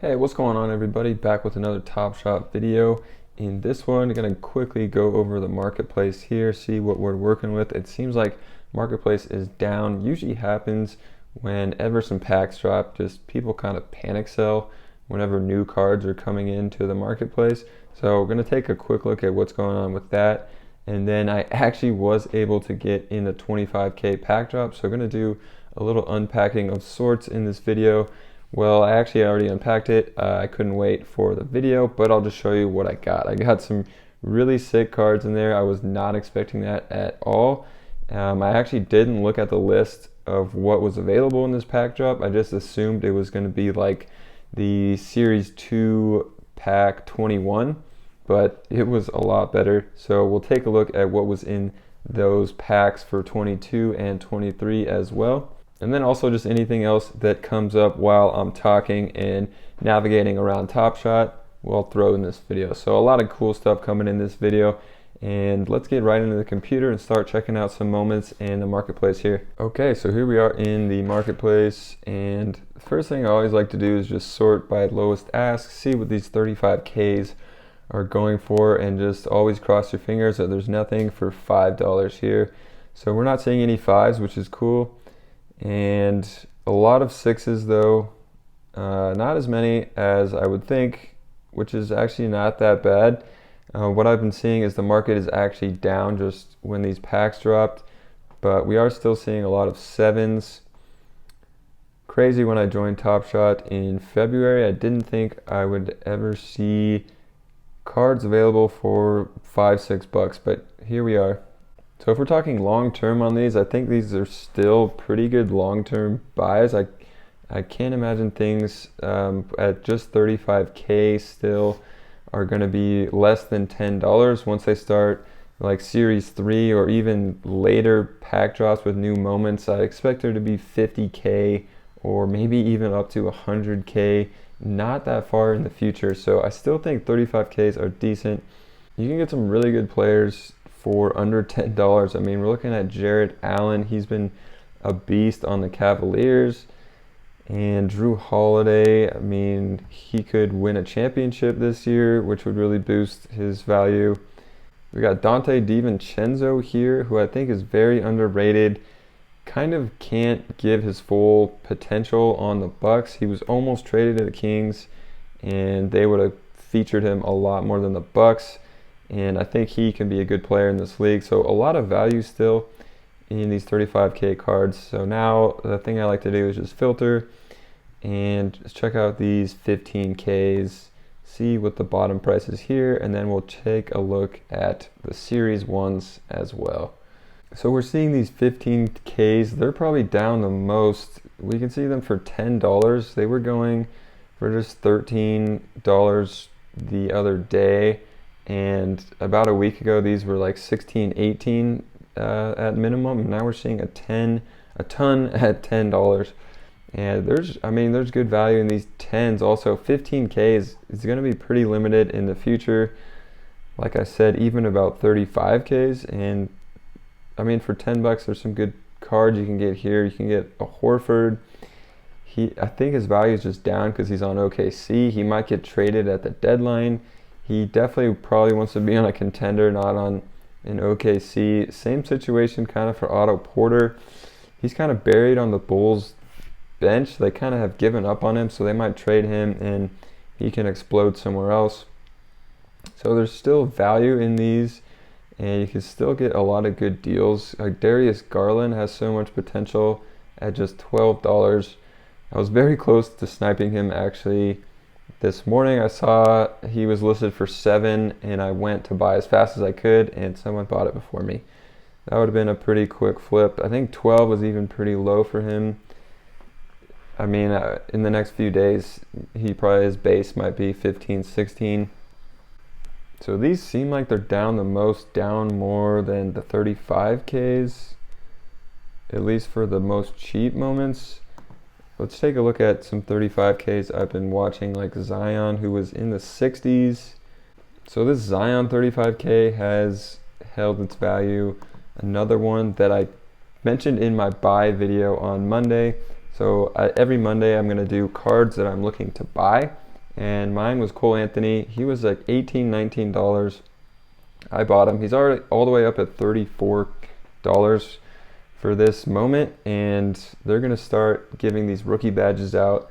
Hey, what's going on everybody? Back with another Top Shot video. In this one, I'm going to quickly go over the marketplace here, see what we're working with. It seems like marketplace is down. Usually happens whenever some packs drop, just people kind of panic sell whenever new cards are coming into the marketplace. So we're going to take a quick look at what's going on with that. And then I actually was able to get in the 25K pack drop. So we're going to do a little unpacking of sorts in this video. Well, I actually already unpacked it. I couldn't wait for the video, but I'll just show you what I got. I got some really sick cards in there. I was not expecting that at all. I actually didn't look at the list of what was available in this pack drop. I just assumed it was going to be like the Series 2 pack 21, but it was a lot better. So we'll take a look at what was in those packs for 22 and 23 as well. And then also just anything else that comes up while I'm talking and navigating around Top Shot, we'll throw in this video. So a lot of cool stuff coming in this video. And let's get right into the computer and start checking out some moments in the marketplace here. Okay, so here we are in the marketplace. And the first thing I always like to do is just sort by lowest ask, see what these 35Ks are going for, and just always cross your fingers that there's nothing for $5 here. So we're not seeing any fives, which is cool. And a lot of sixes though, not as many as I would think, which is actually not that bad. What I've been seeing is the market is actually down just when these packs dropped, but we are still seeing a lot of sevens. Crazy, when I joined Top Shot in February, I didn't think I would ever see cards available for $5-6, but here we are. So if we're talking long term on these, I think these are still pretty good long term buys. I can't imagine things at just 35K still are going to be less than $10 once they start like Series 3 or even later pack drops with new moments. I expect there to be 50K or maybe even up to 100K, not that far in the future. So I still think 35Ks are decent. You can get some really good players for under $10. I mean, we're looking at Jarrett Allen. He's been a beast on the Cavaliers. And Drew Holiday, I mean, he could win a championship this year, which would really boost his value. We got Dante DiVincenzo here, who I think is very underrated. Kind of can't give his full potential on the Bucks. He was almost traded to the Kings, and they would have featured him a lot more than the Bucks. And I think he can be a good player in this league. So a lot of value still in these 35K cards. So now the thing I like to do is just filter and just check out these 15Ks, see what the bottom price is here, and then we'll take a look at the Series 1s as well. So we're seeing these 15Ks. They're probably down the most. We can see them for $10. They were going for just $13 the other day. And about a week ago, these were like 16, 18 at minimum. And now we're seeing a ton at $10. And there's good value in these 10s. Also, 15K is going to be pretty limited in the future. Like I said, even about 35Ks. And I mean, for $10, there's some good cards you can get here. You can get a Horford. I think his value is just down because he's on OKC. He might get traded at the deadline. He definitely probably wants to be on a contender, not on an OKC. Same situation kind of for Otto Porter. He's kind of buried on the Bulls bench. They kind of have given up on him, so they might trade him and he can explode somewhere else. So there's still value in these, and you can still get a lot of good deals. Like Darius Garland has so much potential at just $12. I was very close to sniping him actually. This morning I saw he was listed for $7, and I went to buy as fast as I could, and someone bought it before me. That would have been a pretty quick flip. I think 12 was even pretty low for him. I mean, in the next few days, his base might be 15, 16. So these seem like they're down the most, down more than the 35Ks, at least for the most cheap moments. Let's take a look at some 35Ks I've been watching, like Zion, who was in the 60s. So this Zion 35K has held its value. Another one that I mentioned in my buy video on Monday. So every Monday I'm going to do cards that I'm looking to buy. and mine was Cole Anthony. He was like $18, $19. I bought him. He's already all the way up at $34 for this moment, and they're going to start giving these rookie badges out.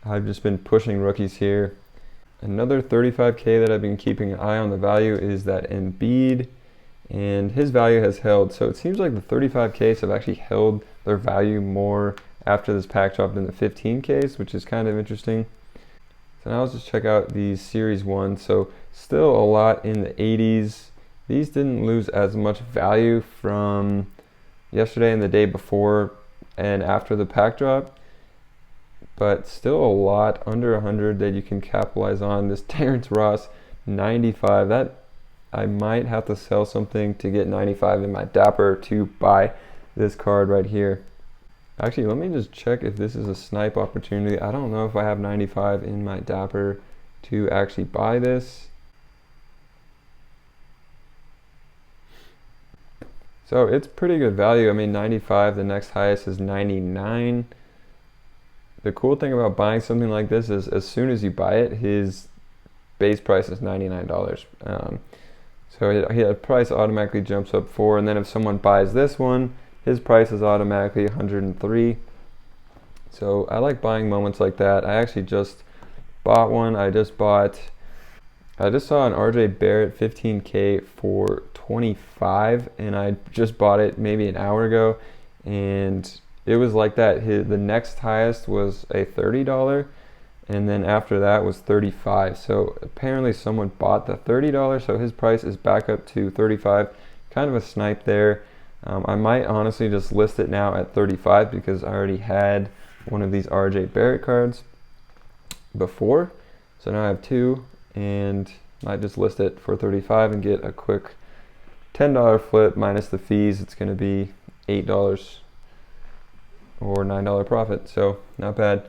I've just been pushing rookies here. Another 35K that I've been keeping an eye on the value is that Embiid, and his value has held. So it seems like the 35Ks have actually held their value more after this pack drop than the 15Ks, which is kind of interesting. So now let's just check out these Series 1. So still a lot in the 80s. These didn't lose as much value from yesterday and the day before and after the pack drop, but still a lot under 100 that you can capitalize on. This Terrence Ross 95, that I might have to sell something to get 95 in my Dapper to buy this card right here. Actually, let me just check if this is a snipe opportunity. I don't know if I have 95 in my Dapper to actually buy this. So it's pretty good value. I mean, 95, the next highest is 99. The cool thing about buying something like this is as soon as you buy it, his base price is $99. So his price automatically jumps up 4, and then if someone buys this one, his price is automatically 103. So I like buying moments like that. I actually just bought one. I just saw an RJ Barrett 15K for 25, and I just bought it maybe an hour ago, and it was like that. The next highest was a $30, and then after that was 35. So apparently someone bought the $30, so his price is back up to 35. Kind of a snipe there. I might honestly just list it now at 35 because I already had one of these RJ Barrett cards before. So now I have 2, and I just list it for 35 and get a quick $10 flip minus the fees. It's going to be $8 or $9 profit, so not bad.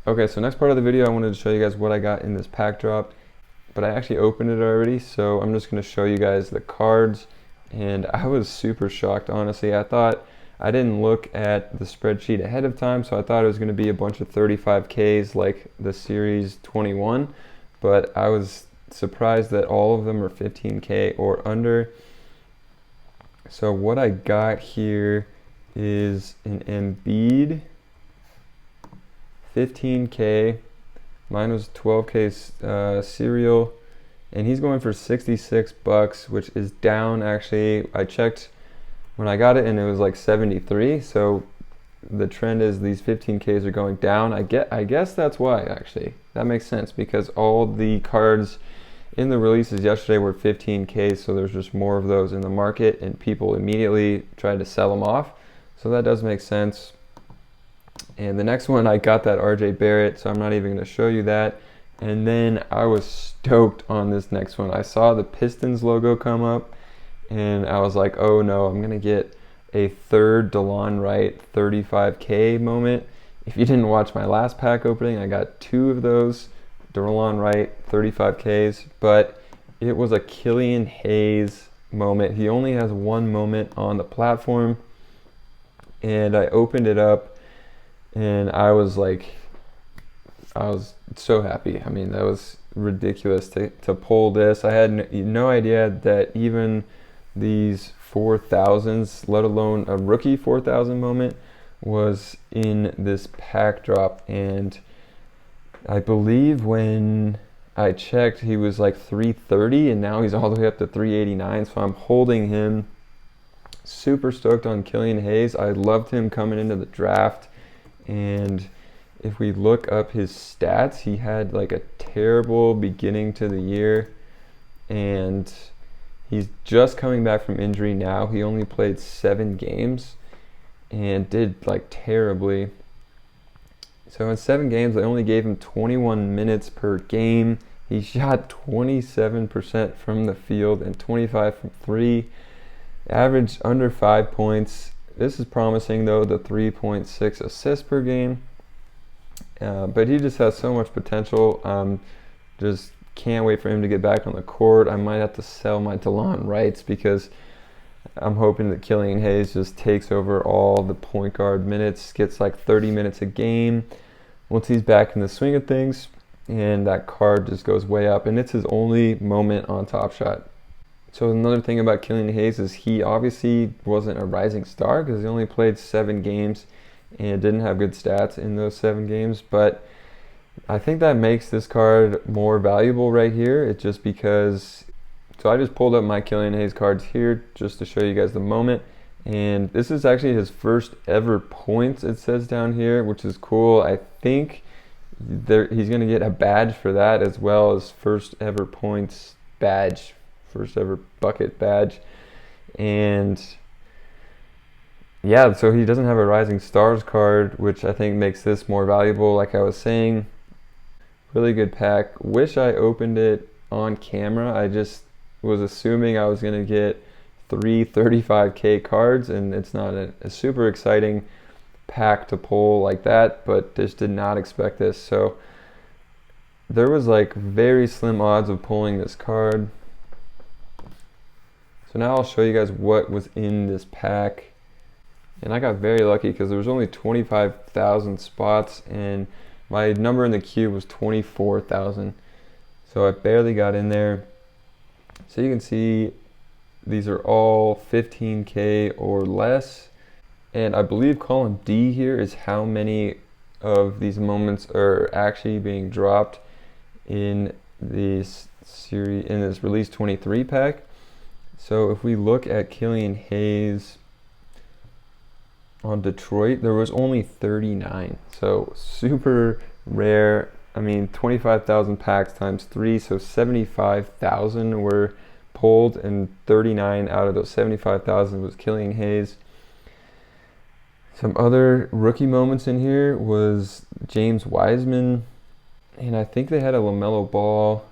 Okay, so next part of the video, I wanted to show you guys what I got in this pack drop, but I actually opened it already, so I'm just going to show you guys the cards. And I was super shocked, honestly. I didn't look at the spreadsheet ahead of time, so I thought it was going to be a bunch of 35Ks like the Series 21, but I was surprised that all of them are 15K or under. So what I got here is an Embiid 15K. Mine was 12K serial, and he's going for $66, which is down. Actually, I checked when I got it and it was like 73. So the trend is these 15Ks are going down. I guess that's why. Actually, that makes sense because all the cards in the releases yesterday were 15Ks, so there's just more of those in the market, and people immediately tried to sell them off. So that does make sense. And the next one, I got that RJ Barrett, so I'm not even going to show you that. And then I was stoked on this next one. I saw the Pistons logo come up, and I was like, oh no, I'm going to get a third DeLon Wright 35K moment. If you didn't watch my last pack opening, I got 2 of those DeLon Wright 35Ks, but it was a Kilian Hayes moment. He only has 1 moment on the platform, and I opened it up, and I was so happy. I mean, that was ridiculous to pull this. I had no idea that even these 4,000s, let alone a rookie 4,000 moment, was in this pack drop. And I believe when I checked, he was like 330, and now he's all the way up to 389. So I'm holding him. Super stoked on Kilian Hayes. I loved him coming into the draft, and if we look up his stats, he had like a terrible beginning to the year, and he's just coming back from injury now. He only played 7 games and did like terribly. So in 7 games, they only gave him 21 minutes per game. He shot 27% from the field and 25 from 3. Averaged under 5 points. This is promising though, the 3.6 assists per game. But he just has so much potential. Just can't wait for him to get back on the court. I might have to sell my DeLon Wrights because I'm hoping that Kilian Hayes just takes over all the point guard minutes, gets like 30 minutes a game once he's back in the swing of things. and that card just goes way up, and it's his only moment on Top Shot. So another thing about Kilian Hayes is he obviously wasn't a rising star because he only played 7 games and didn't have good stats in those 7 games, but I think that makes this card more valuable right here. It's just because, so I just pulled up my Kilian Hayes cards here just to show you guys the moment, and this is actually his first ever points, it says down here, which is cool. I think he's going to get a badge for that, as well as first ever points badge, first ever bucket badge. And yeah, so he doesn't have a Rising Stars card, which I think makes this more valuable. Like I was saying, really good pack. Wish I opened it on camera. I just was assuming I was going to get 3 35K cards, and it's not a super exciting pack to pull like that, but just did not expect this. So there was like very slim odds of pulling this card. So now I'll show you guys what was in this pack. And I got very lucky because there was only 25,000 spots and my number in the queue was 24,000. So I barely got in there. So you can see these are all 15K or less. And I believe column D here is how many of these moments are actually being dropped in this series, in this release 23 pack. So if we look at Kilian Hayes on Detroit, there was only 39. So super rare. I mean, 25,000 packs times 3, so 75,000 were pulled, and 39 out of those 75,000 was Kilian Hayes. Some other rookie moments in here was James Wiseman, and I think they had a LaMelo Ball,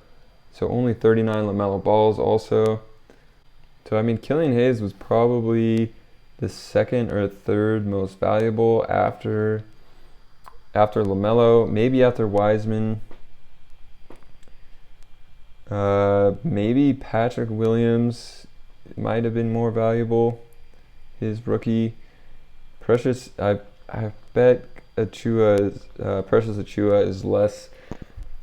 so only 39 LaMelo Balls also. So I mean, Kilian Hayes was probably the second or third most valuable after LaMelo, maybe after Wiseman. Maybe Patrick Williams might have been more valuable, his rookie. Precious, I bet Precious Achua is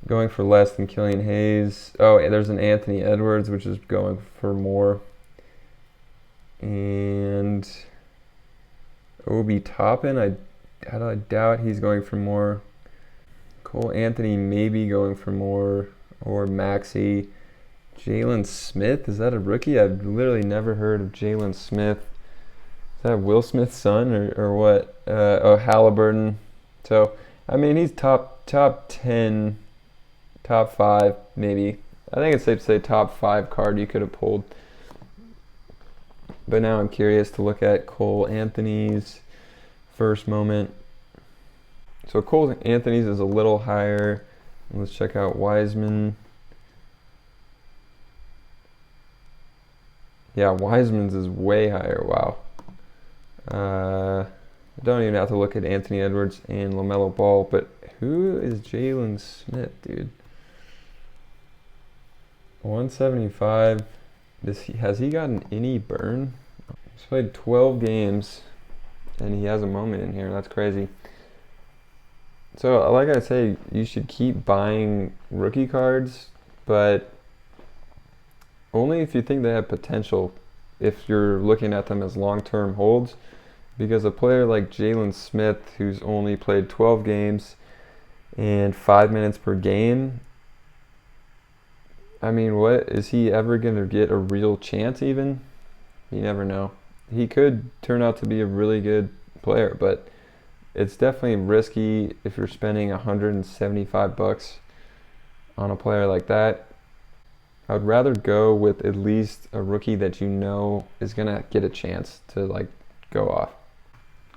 going for less than Kilian Hayes. Oh, and there's an Anthony Edwards, which is going for more. And Obi Toppin, I doubt he's going for more. Cole Anthony maybe going for more, or Maxey. Jalen Smith, is that a rookie? I've literally never heard of Jalen Smith. Is that Will Smith's son or what? Oh, Halliburton. So, I mean, he's top 10, top 5 maybe. I think it's safe to say top 5 card you could have pulled. But now I'm curious to look at Cole Anthony's first moment. So Cole Anthony's is a little higher. Let's check out Wiseman. Yeah, Wiseman's is way higher. Wow. Don't even have to look at Anthony Edwards and LaMelo Ball, but who is Jalen Smith, dude? 175. Has he gotten any burn? He's played 12 games and he has a moment in here. That's crazy. So like I say, you should keep buying rookie cards, but only if you think they have potential, if you're looking at them as long-term holds. Because a player like Jalen Smith, who's only played 12 games and 5 minutes per game, I mean, what is he ever going to get a real chance even? You never know. He could turn out to be a really good player, but it's definitely risky if you're spending $175 on a player like that. I would rather go with at least a rookie that you know is going to get a chance to like go off.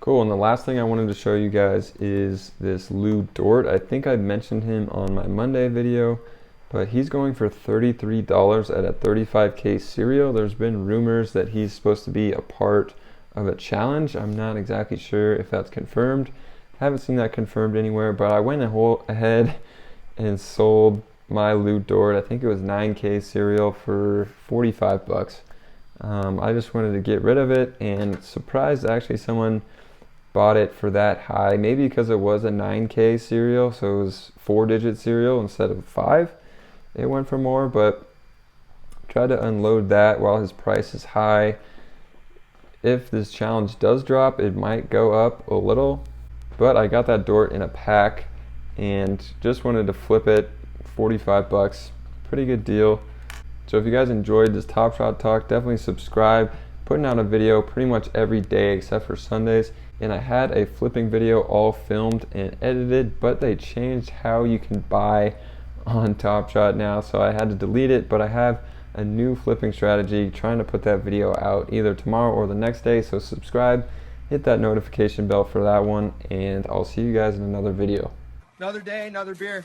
Cool, and the last thing I wanted to show you guys is this Lou Dort. I think I mentioned him on my Monday video, but he's going for $33 at a 35K serial. There's been rumors that he's supposed to be a part of a challenge. I'm not exactly sure if that's confirmed. Haven't seen that confirmed anywhere, but I went ahead and sold my Lou Dort. I think it was 9K serial for $45. I just wanted to get rid of it, and surprised actually someone bought it for that high, maybe because it was a 9K serial, so it was 4-digit serial instead of 5. It went for more, but tried to unload that while his price is high. If this challenge does drop, it might go up a little, but I got that Dort in a pack and just wanted to flip it. 45 bucks, pretty good deal. So if you guys enjoyed this Top Shot talk, definitely subscribe. Putting out a video pretty much every day except for Sundays, and I had a flipping video all filmed and edited, but they changed how you can buy on Top Shot now, so I had to delete it. But I have a new flipping strategy, trying to put that video out either tomorrow or the next day, so subscribe, hit that notification bell for that one, and I'll see you guys in another video. Another day, another beer.